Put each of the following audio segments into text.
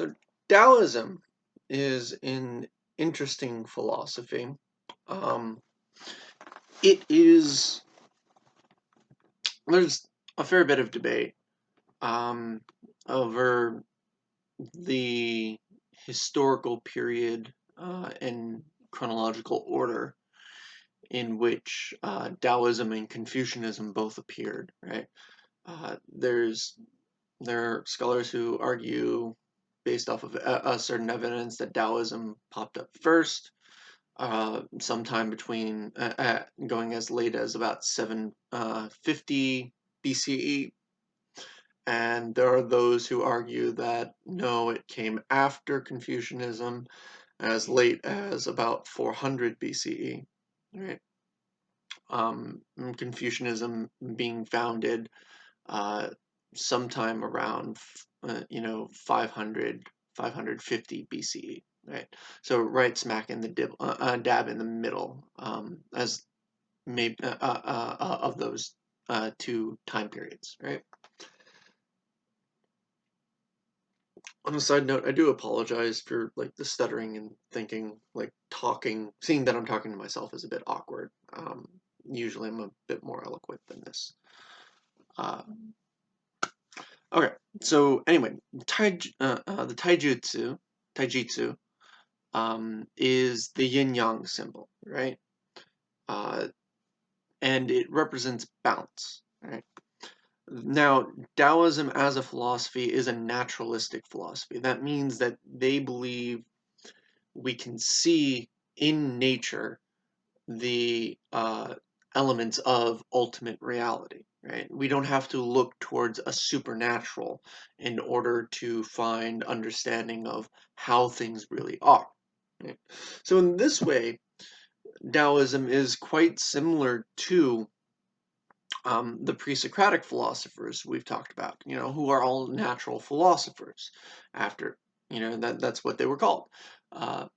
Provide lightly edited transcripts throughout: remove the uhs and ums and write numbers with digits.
So Taoism is an interesting philosophy. Um, it is, there's a fair bit of debate um, over the historical period and chronological order in which Taoism and Confucianism both appeared, right? There's there are scholars who argue based off of a certain evidence that Taoism popped up first, sometime between going as late as about 750 BCE, and there are those who argue that no, it came after Confucianism as late as about 400 BCE, right? Confucianism being founded uh, sometime around 500 550 BCE, right? So right smack in the dab in the middle, as maybe of those two time periods, right? On a side note, I do apologize for like the stuttering and thinking, like talking, seeing that I'm talking to myself is a bit awkward. Usually I'm a bit more eloquent than this. Uh, okay, so anyway, the taijutsu, is the yin yang symbol, right? Uh, and it represents balance, right? Now, Taoism as a philosophy is a naturalistic philosophy. That means that they believe we can see in nature the elements of ultimate reality, right? We don't have to look towards a supernatural in order to find understanding of how things really are. Right? So in this way, Taoism is quite similar to the pre-Socratic philosophers we've talked about, who are all natural philosophers after, that's what they were called. Uh,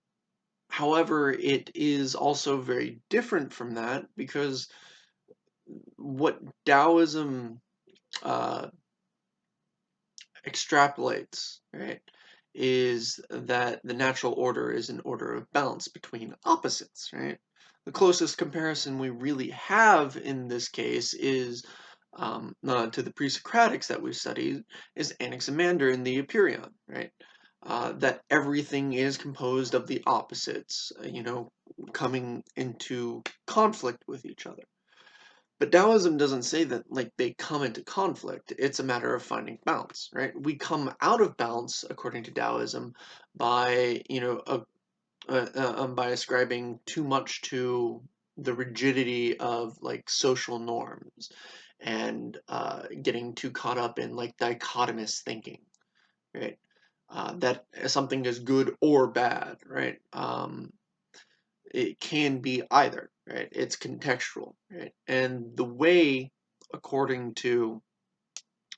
However, it is also very different from that because what Taoism uh, extrapolates, right, is that the natural order is an order of balance between opposites, right? The closest comparison we really have in this case is to the pre-Socratics that we've studied is Anaximander in the Empyrean, right? That everything is composed of the opposites, coming into conflict with each other. But Taoism doesn't say that like they come into conflict. It's a matter of finding balance, right? We come out of balance, according to Taoism, by by ascribing too much to the rigidity of like social norms and getting too caught up in like dichotomous thinking, right? That something is good or bad, right? It can be either, right? It's contextual, right? And the way, according to,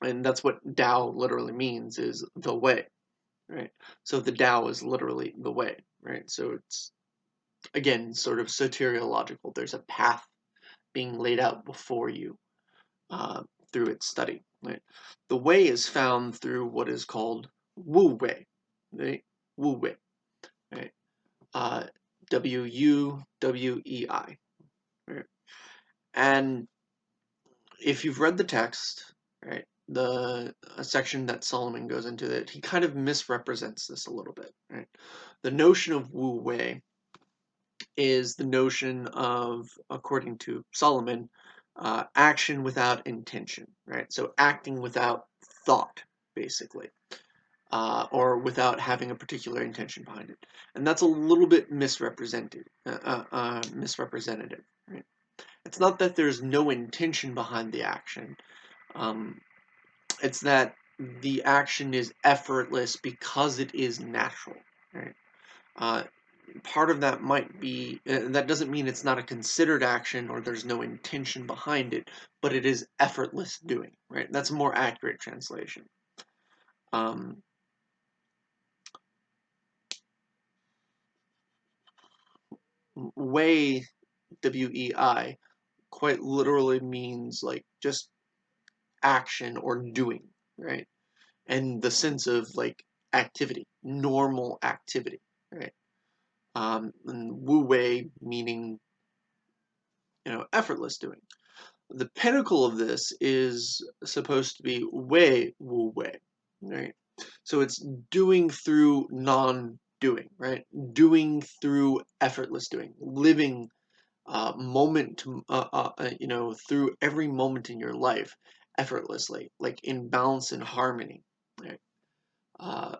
and that's what Tao literally means, is the way, right? So the Tao is literally the way, right? So it's, again, sort of soteriological. There's a path being laid out before you uh, through its study, right? The way is found through what is called Wu Wei, right? Wu Wei, right? Uh, Wuwei. Right? And if you've read the text, right, the a section that Solomon goes into that he kind of misrepresents this a little bit, right? The notion of Wu Wei is the notion of, according to Solomon, action without intention, right? So acting without thought, basically, or without having a particular intention behind it, and that's a little bit misrepresentative, right? It's not that there's no intention behind the action. Um, it's that the action is effortless because it is natural, right? Uh, Part of that might be that doesn't mean it's not a considered action or there's no intention behind it, but it is effortless doing, right? That's a more accurate translation. Um, Wei, Wei, quite literally means like just action or doing, right? And the sense of like activity, normal activity, right? And wu wei meaning, effortless doing. The pinnacle of this is supposed to be wei wu wei, right? So it's doing through non-doing, right? Doing through effortless doing, living moment to, through every moment in your life effortlessly, like in balance and harmony, right?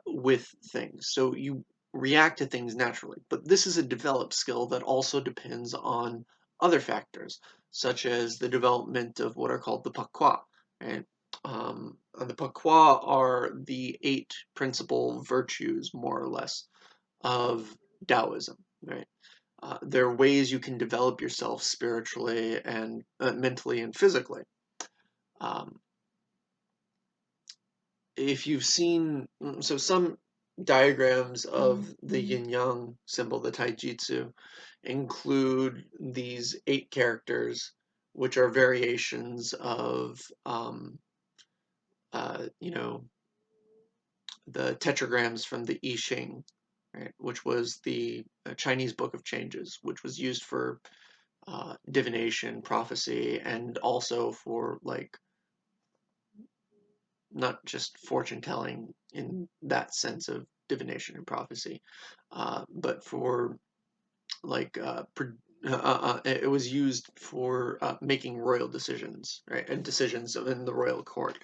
With things. So you react to things naturally. But this is a developed skill that also depends on other factors, such as the development of what are called the pakwa. Right? And the pakwa are the 8 principal virtues, more or less, of Taoism. Right? They're ways you can develop yourself spiritually and mentally and physically. Um, if you've seen, so some diagrams of the yin yang symbol, the taijutsu, include these 8 characters, which are variations of, uh, you know, the tetragrams from the I Ching, right, which was the Chinese book of changes, which was used for divination, prophecy, and also for like not just fortune telling in that sense of divination and prophecy, but for like it was used for making royal decisions, right, and decisions in the royal court,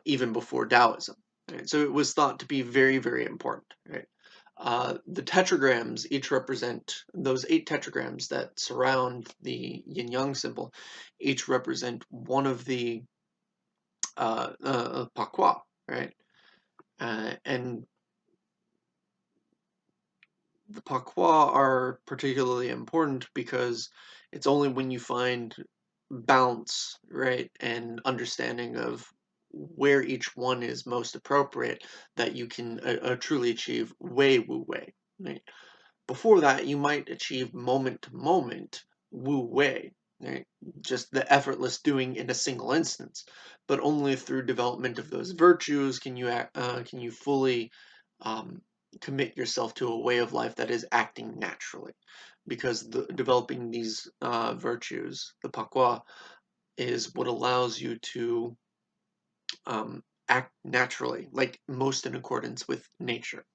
even before Taoism. Right? So it was thought to be very, very important. Right? The tetragrams each represent those 8 tetragrams that surround the yin yang symbol, each represent one of the pakwa, right? And the pakwa are particularly important because it's only when you find balance, right, and understanding of where each one is most appropriate that you can truly achieve wei wu wei, right? Before that, you might achieve moment to moment wu wei, right? Just the effortless doing in a single instance. But only through development of those virtues can you fully um, commit yourself to a way of life that is acting naturally. Because developing these virtues, the pakwa, is what allows you to act naturally, like most in accordance with nature.